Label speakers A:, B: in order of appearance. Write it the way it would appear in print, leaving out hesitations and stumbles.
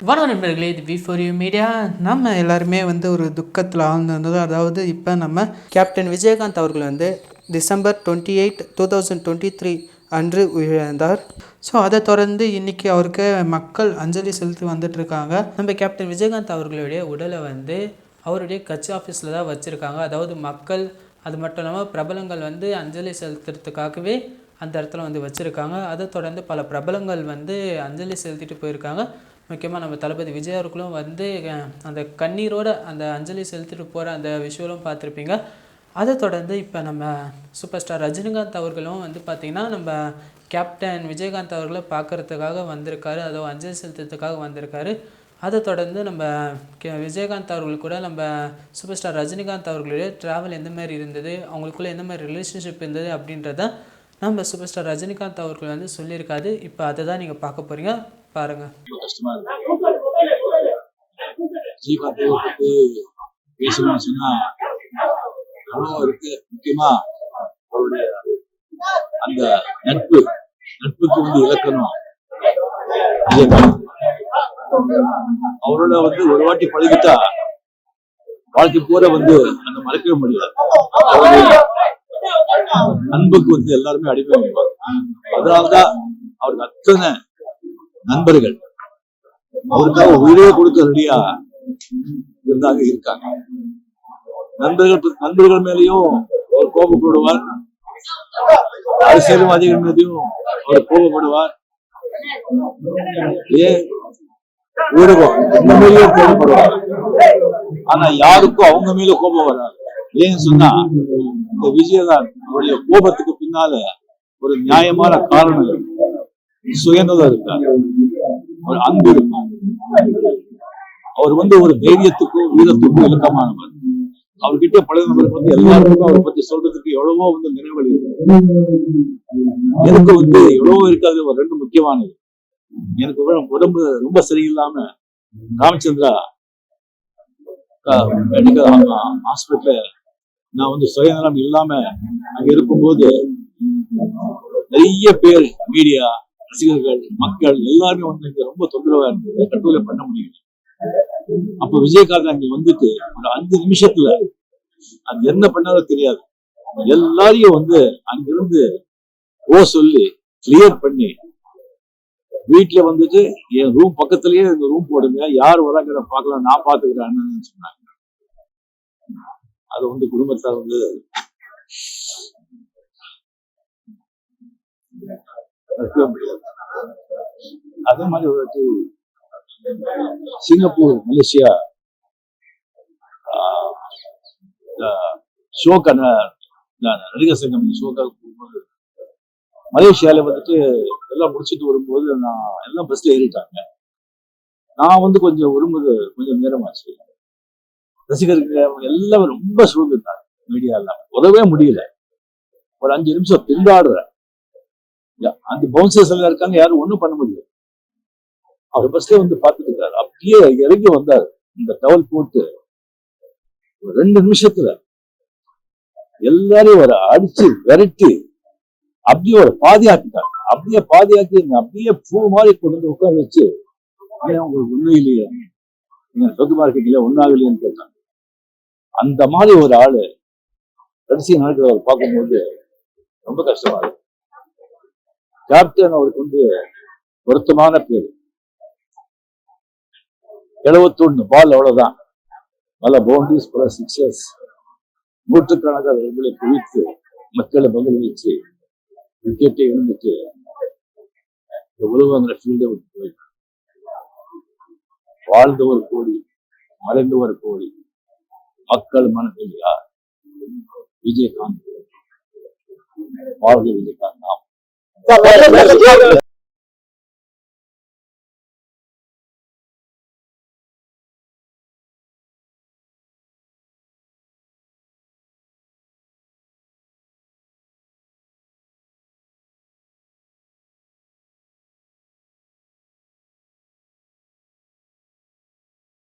A: வணக்கம் நண்பர்களே, இது V4U மீடியா. நம்ம எல்லாருமே ஒரு துக்கத்தில் ஆழ்ந்திருந்தது. அதாவது இப்போ நம்ம கேப்டன் விஜயகாந்த் அவர்கள் December 28, 2023 அன்று உயிரிழந்தார். ஸோ அதை தொடர்ந்து இன்றைக்கி அவருக்கு மக்கள் அஞ்சலி செலுத்தி வந்துட்டுருக்காங்க. நம்ம கேப்டன் விஜயகாந்த் அவர்களுடைய உடலை அவருடைய கட்சி ஆஃபீஸில் தான் வச்சுருக்காங்க. அதாவது மக்கள், அது மட்டும் இல்லாமல் பிரபலங்கள் அஞ்சலி செலுத்துறதுக்காகவே அந்த இடத்துல வச்சுருக்காங்க. அதை தொடர்ந்து பல பிரபலங்கள் அஞ்சலி செலுத்திட்டு போயிருக்காங்க. முக்கியமாக நம்ம தளபதி விஜய் அவர்களும் அந்த கண்ணீரோட அந்த அஞ்சலி செலுத்திட்டு போகிற அந்த விஷயம் பார்த்துருப்பீங்க. அதை தொடர்ந்து இப்போ நம்ம சூப்பர் ஸ்டார் ரஜினிகாந்த் அவர்களும் பார்த்திங்கன்னா நம்ம கேப்டன் விஜயகாந்த் அவர்களை பார்க்குறதுக்காக வந்திருக்காரு. அதுவும் அஞ்சலி செலுத்துறதுக்காக வந்திருக்காரு. அதை தொடர்ந்து நம்ம விஜயகாந்த் அவர்கள் கூட நம்ம சூப்பர் ஸ்டார் ரஜினிகாந்த் அவர்களுடைய ட்ராவல் எந்த மாதிரி இருந்தது, அவங்களுக்குள்ளே எந்த மாதிரி ரிலேஷன்ஷிப் இருந்தது அப்படின்றத நம்ம சூப்பர் ஸ்டார் ரஜினிகாந்த் அவர்கள் சொல்லியிருக்காரு. இப்போ அதை தான் நீங்கள் பார்க்க போகிறீங்க, பாருங்க.
B: கஷ்டமா இருக்கு. விஜயகாந்த் பத்தி பேசணும்னு சொன்னா இருக்கு. முக்கியமா அவருடைய அந்த நட்புக்கு இலக்கணம் அவரோட ஒரு வாட்டி பழகிட்டா வாழ்க்கை பூரா அந்த மறக்கவே முடியாது. அன்புக்கு எல்லாருமே அடிமை. அதனால்தான் அவருக்கு அத்தனை நண்பர்கள் அவருக்காக உயிரே கொடுக்க ரெடியா இருந்தாங்க, இருக்காங்க. நண்பர்கள் மேலேயும் அவர் கோபப்படுவார், அரசியல்வாதிகள் மேலேயும் அவர் கோபப்படுவார். ஏன் ஊடகம் இந்த மேலேயும் கோபப்படுவார். ஆனா யாருக்கும் அவங்க மேல கோபம் வராது. ஏன்னு சொன்னா இந்த விஜயகாந்த் அவருடைய கோபத்துக்கு பின்னால ஒரு நியாயமான காரணம் இருக்கு. சுயநலம் இருக்காரு, ஒரு அன்பு இருக்கும். அவர் ஒரு தைரியத்துக்கும் வீரத்துக்கும் இலக்கமானவர். அவர்கிட்ட பழகினவருக்கு எல்லாருக்கும் அவரை பத்தி சொல்றதுக்கு எவ்வளவோ நினைவுகள் இருக்கு. எனக்கு எவ்வளவோ இருக்காது. ஒரு ரெண்டு முக்கியமானது. எனக்கு உடம்பு ரொம்ப சரியில்லாம ராமச்சந்திரா மெடிக்கல் ஹாஸ்பிட்டல்ல நான் சுயநலம் இல்லாம அங்க இருக்கும்போது நிறைய பேர், மீடியா, ரசிகர்கள், மக்கள் எல்லாருமே இங்க ரொம்ப தொந்தரவா இருந்தது. கட்டுரை பண்ண முடியல. அப்ப விஜயகாந்த் அங்க ஒரு 5 நிமிஷத்துல அது என்ன பண்ணாலும் தெரியாது, எல்லாரையும் அங்கிருந்து சொல்லி கிளியர் பண்ணி வீட்டுல என் ரூம் பக்கத்திலேயே ரூம் போடுங்க, யார் வராங்க பார்க்கலாம், நான் பாத்துக்கிறேன்னு சொன்னாங்க. அது குடும்பத்தார் முடியாது. அதே மாதிரி ஒரு சிங்கப்பூர், மலேசியா ஷோக்கான நடிகர் சங்கம் ஷோக்காக போகும்போது மலேசியால எல்லாம் முடிச்சுட்டு வரும்போது நான் எல்லாம் பஸ்ல ஏறிட்டாங்க. நான் கொஞ்சம் வரும்போது கொஞ்சம் நேரமாச்சு. ரசிகர்கள் எல்லாம் ரொம்ப சூழ்ந்துட்டாங்க. மீடியா எல்லாம் உதவே முடியல. ஒரு 5 நிமிஷம் திண்டாடுற அந்த பவுன்சர்ஸ் எல்லாம் இருக்காங்க, யாரும் ஒண்ணும் பண்ண முடியாது. அவர் பஸ்ல பாத்துட்டு இருக்காரு. அப்படியே இறங்கி வந்தாரு, இந்த டவல் போட்டு 2 நிமிஷத்துல எல்லாரையும் அடிச்சு விரட்டி அப்படியே பாதியாக்கிட்டாங்க. அப்படியே பாதியாக்கி அப்படியே பூ மாதிரி கொண்டு உட்கார வச்சு, உங்களுக்கு உண்மையிலேயே நீங்க சொத்து மார்க்கெட்ல ஒன்னாகலையேன்னு கேட்டாங்க. அந்த மாதிரி ஒரு ஆளு கடைசி நாட்கள் அவர் பார்க்கும்போது ரொம்ப கஷ்டமா இருக்கு. கேப்டன் அவருக்கு பொருத்தமான பேரு. 71 பால், அவ்வளவுதான். பல பவுண்டரிஸ், பல சிக்ஸர்ஸ், நூற்றுக்கணக்கான ரன்களை குவித்து மக்களை மகிழ்விச்சு விக்கெட்டை எழுந்துட்டு இந்த உலக ஃபீல்டை விட்டு போயிட்டு வாழ்ந்தவர் கோடி, மறைந்தவர் கோடி. மக்கள் மனதில் யார்? விஜயகாந்த். வாழ்க விஜயகாந்த். நாம்